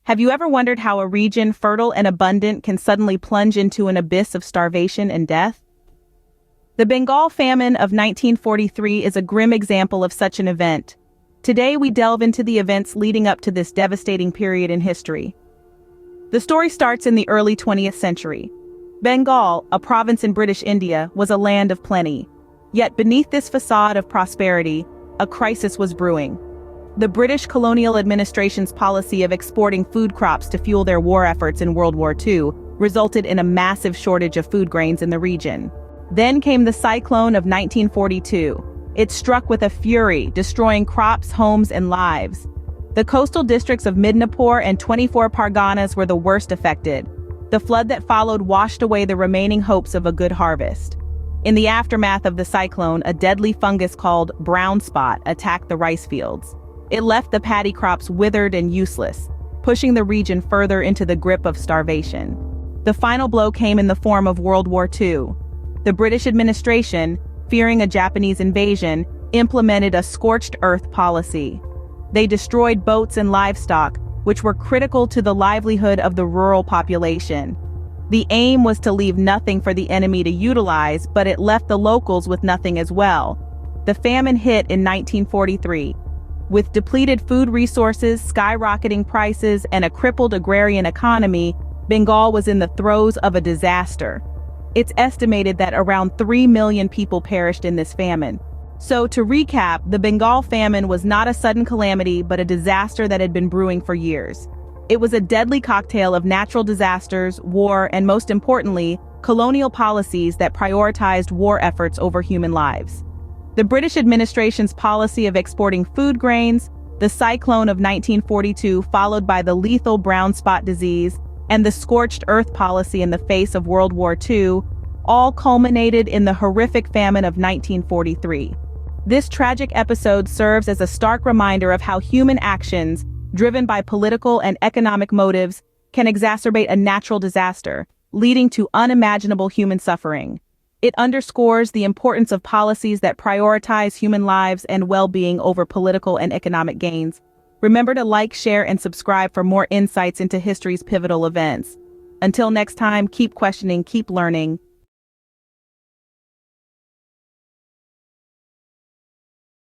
Have you ever wondered how a region fertile and abundant can suddenly plunge into an abyss of starvation and death? The Bengal Famine of 1943 is a grim example of such an event. Today we delve into the events leading up to this devastating period in history. The story starts in the early 20th century. Bengal, a province in British India, was a land of plenty. Yet beneath this facade of prosperity, a crisis was brewing. The British colonial administration's policy of exporting food crops to fuel their war efforts in World War II resulted in a massive shortage of food grains in the region. Then came the cyclone of 1942. It struck with a fury, destroying crops, homes, and lives. The coastal districts of Midnapore and 24 Parganas were the worst affected. The flood that followed washed away the remaining hopes of a good harvest. In the aftermath of the cyclone, a deadly fungus called brown spot attacked the rice fields. It left the paddy crops withered and useless, pushing the region further into the grip of starvation. The final blow came in the form of World War II. The British administration, fearing a Japanese invasion, implemented a scorched earth policy. They destroyed boats and livestock, which were critical to the livelihood of the rural population. The aim was to leave nothing for the enemy to utilize, but it left the locals with nothing as well. The famine hit in 1943. With depleted food resources, skyrocketing prices, and a crippled agrarian economy, Bengal was in the throes of a disaster. It's estimated that around 3 million people perished in this famine. So, to recap, the Bengal famine was not a sudden calamity, but a disaster that had been brewing for years. It was a deadly cocktail of natural disasters, war, and most importantly, colonial policies that prioritized war efforts over human lives. The British administration's policy of exporting food grains, the cyclone of 1942 followed by the lethal brown spot disease, and the scorched earth policy in the face of World War II, all culminated in the horrific famine of 1943. This tragic episode serves as a stark reminder of how human actions, driven by political and economic motives, can exacerbate a natural disaster, leading to unimaginable human suffering. It underscores the importance of policies that prioritize human lives and well-being over political and economic gains. Remember to like, share, and subscribe for more insights into history's pivotal events. Until next time, keep questioning, keep learning,